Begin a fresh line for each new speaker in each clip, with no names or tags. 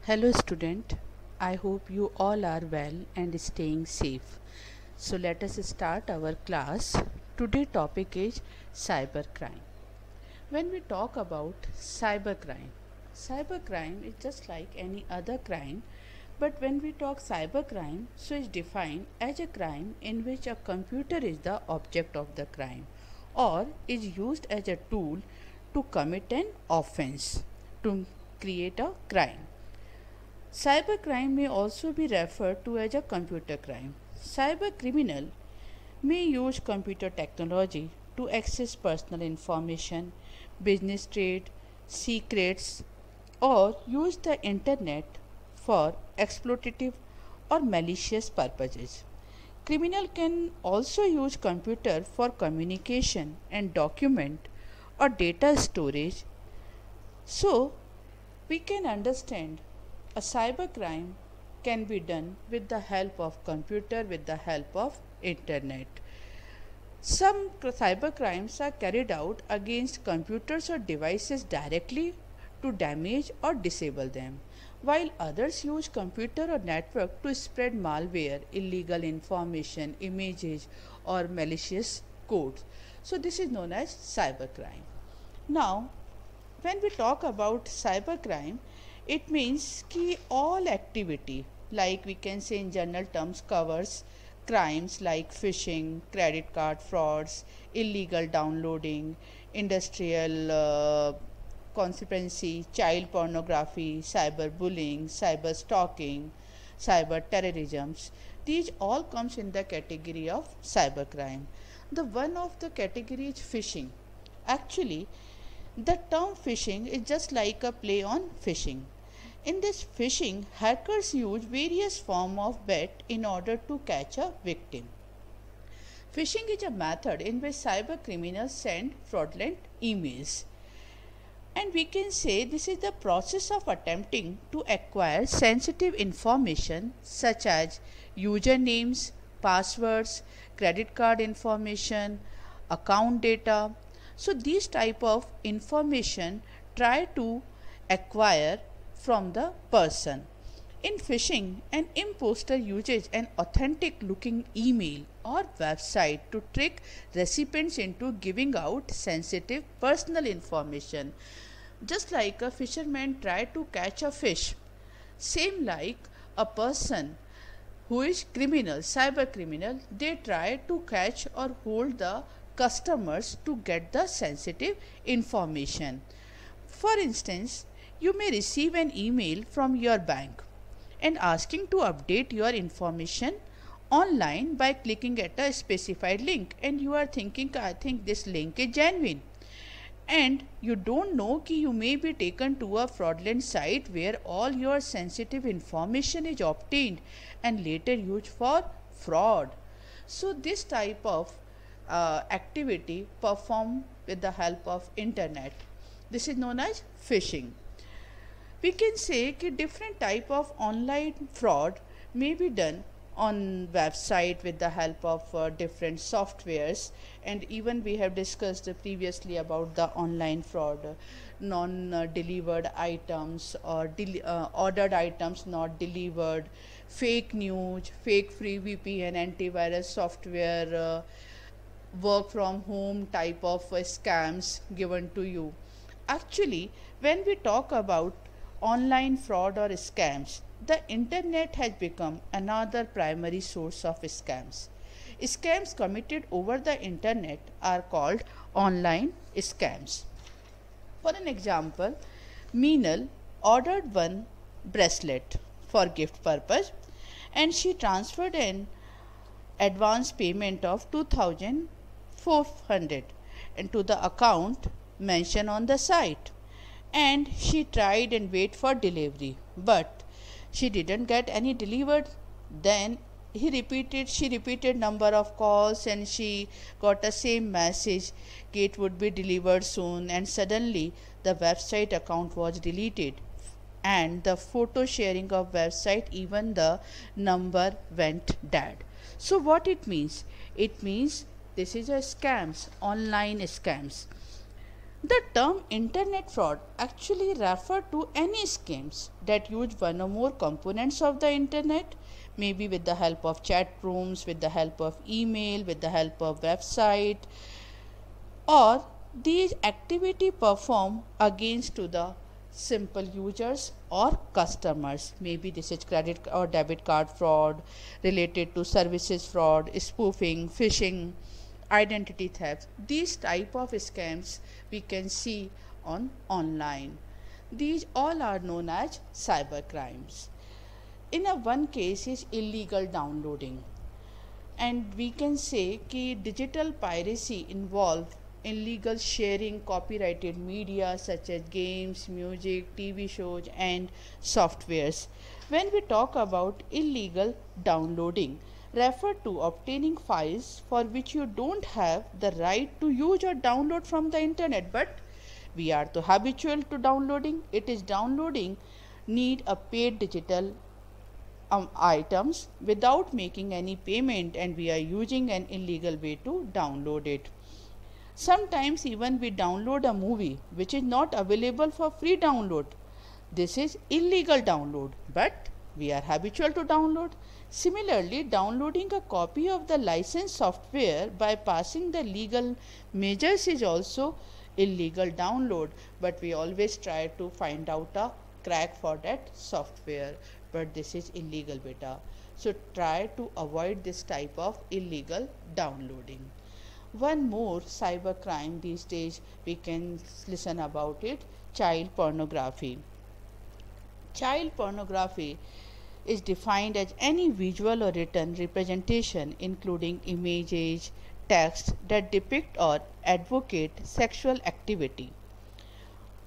Hello student, I hope you all are well and staying safe. So let us start our class. Today topic is cybercrime. When we talk about cybercrime is just like any other crime, but when we talk cybercrime, so it's defined as a crime in which a computer is the object of the crime or is used as a tool to commit an offense, to create a crime. Cybercrime may also be referred to as a computer crime. Cybercriminal may use computer technology to access personal information, business trade, secrets, or use the internet for exploitative or malicious purposes. Criminal can also use computer for communication and document or data storage. So we can understand a cybercrime can be done with the help of computer, with the help of internet. Some cybercrimes are carried out against computers or devices directly to damage or disable them, while others use computer or network to spread malware, illegal information, images, or malicious codes. So this is known as cybercrime. Now, when we talk about cybercrime, it means कि all activity, like we can say in general terms, covers crimes like phishing, credit card frauds, illegal downloading, industrial conspiracy, child pornography, cyberbullying, cyber stalking, cyber terrorism. These all comes in the category of cybercrime. The one of the category is phishing. Actually, the term phishing is just like a play on fishing. In this phishing, hackers use various forms of bet in order to catch a victim. Phishing is a method in which cyber criminals send fraudulent emails. And we can say this is the process of attempting to acquire sensitive information such as usernames, passwords, credit card information, account data. So these type of information try to acquire from the person. In phishing, an imposter uses an authentic looking email or website to trick recipients into giving out sensitive personal information. Just like a fisherman try to catch a fish, same like a person who is criminal, cyber criminal, they try to catch or hold the customers to get the sensitive information. For instance, you may receive an email from your bank and asking to update your information online by clicking at a specified link, and you are thinking, I think this link is genuine, and you don't know कि you may be taken to a fraudulent site where all your sensitive information is obtained and later used for fraud. So this type of activity performed with the help of internet. This is known as phishing. We can say that different type of online fraud may be done on website with the help of different softwares, and even we have discussed previously about the online fraud, non delivered items or ordered items not delivered, fake news, fake free VPN, antivirus software, work from home type of scams given to you. Actually, when we talk about online fraud or scams, the internet has become another primary source of scams. Scams committed over the internet are called online scams. For an example, Meenal ordered one bracelet for gift purpose and she transferred an advance payment of 2400 into the account mentioned on the site, and she tried and wait for delivery, but she didn't get any delivered. Then she repeated number of calls and she got the same message, it would be delivered soon, and suddenly the website account was deleted and the photo sharing of website, even the number went dead. So what it means? It means this is a scams, online scams. The term internet fraud actually refers to any schemes that use one or more components of the internet, maybe with the help of chat rooms, with the help of email, with the help of website, or these activity perform against to the simple users or customers. Maybe this is credit or debit card fraud, related to services fraud, spoofing, phishing, identity theft. These type of scams we can see on online. These all are known as cyber crimes. In a one case is illegal downloading, and we can say कि digital piracy involve illegal sharing copyrighted media such as games, music, TV shows and softwares. When we talk about illegal downloading, refer to obtaining files for which you don't have the right to use or download from the internet, but we are too habitual to downloading. It is downloading need a paid digital items without making any payment, and we are using an illegal way to download it. Sometimes even we download a movie which is not available for free download. This is illegal download, but we are habitual to download. Similarly, downloading a copy of the licensed software bypassing the legal measures is also illegal download, but we always try to find out a crack for that software, but this is illegal beta. So try to avoid this type of illegal downloading. One more cyber crime these days we can listen about it, child pornography. Child pornography is defined as any visual or written representation including images, text that depict or advocate sexual activity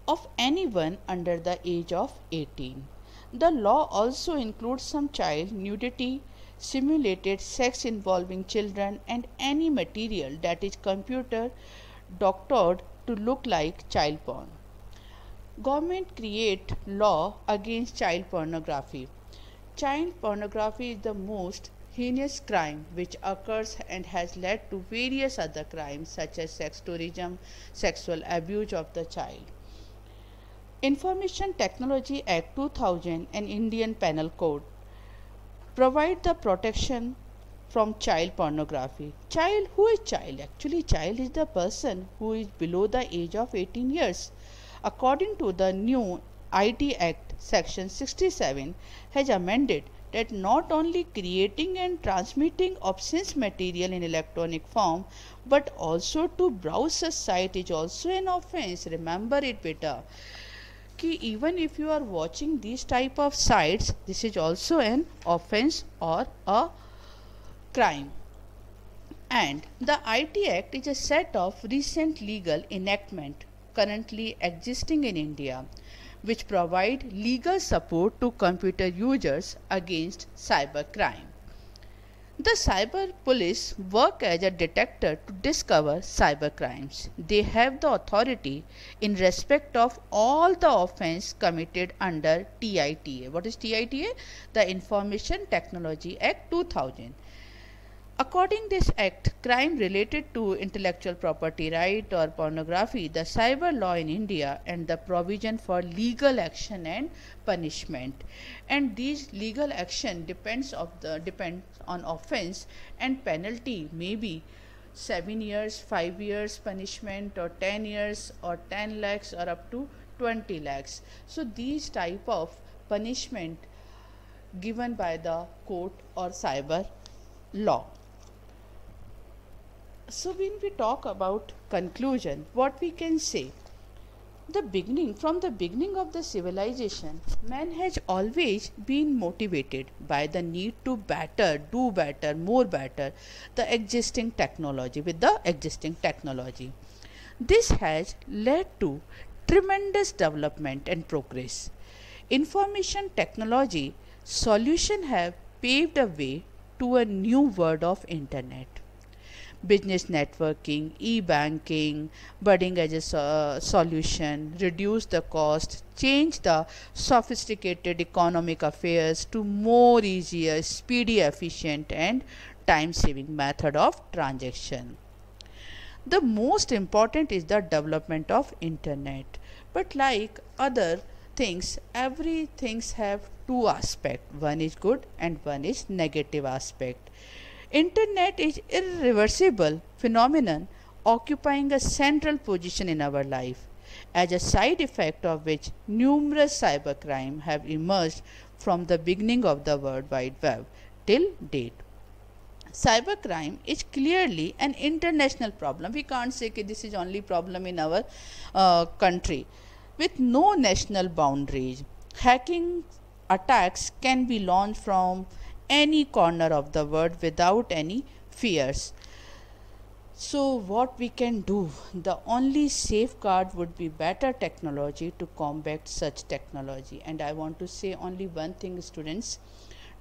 of anyone under the age of 18. The law also includes some child nudity, simulated sex involving children, and any material that is computer doctored to look like child porn. Government create law against child pornography. Child pornography is the most heinous crime which occurs and has led to various other crimes such as sex tourism, sexual abuse of the child. Information Technology Act 2000 and Indian Penal Code provide the protection from child pornography. Child, who is child? Actually, child is the person who is below the age of 18 years. According to the new IT Act, Section 67 has amended that not only creating and transmitting obscene material in electronic form, but also to browse such site is also an offense. Remember it, beta. Ki even if you are watching these type of sites, this is also an offense or a crime. And the IT Act is a set of recent legal enactment currently existing in India, which provide legal support to computer users against cyber crime. The cyber police work as a detector to discover cyber crimes. They have the authority in respect of all the offense committed under TITA. What is TITA? The Information Technology Act 2000. According to this act, crime related to intellectual property right or pornography, the cyber law in India, and the provision for legal action and punishment. And these legal action depends on offense, and penalty may be 7 years, 5 years punishment, or 10 years, or 10 lakhs, or up to 20 lakhs. So these type of punishment given by the court or cyber law. So when we talk about conclusion, what we can say? From the beginning of the civilization, man has always been motivated by the need to do better, more better, the existing technology with the existing technology. This has led to tremendous development and progress. Information technology solutions have paved a way to a new world of internet. Business networking, e-banking, budding as a solution, reduce the cost, change the sophisticated economic affairs to more easier, speedy, efficient and time-saving method of transaction. The most important is the development of internet. But like other things, every things have two aspects. One is good and one is negative aspect. Internet is irreversible phenomenon occupying a central position in our life, as a side effect of which numerous cybercrime have emerged from the beginning of the World Wide Web till date. Cybercrime is clearly an international problem. We can't say that this is only problem in our country. With no national boundaries, hacking attacks can be launched from any corner of the world without any fears. So what we can do? The only safeguard would be better technology to combat such technology. And I want to say only one thing, students.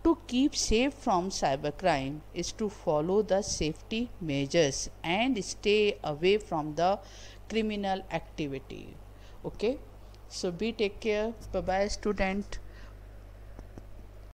To keep safe from cybercrime is to follow the safety measures and stay away from the criminal activity. Okay, so be take care. Bye bye, student.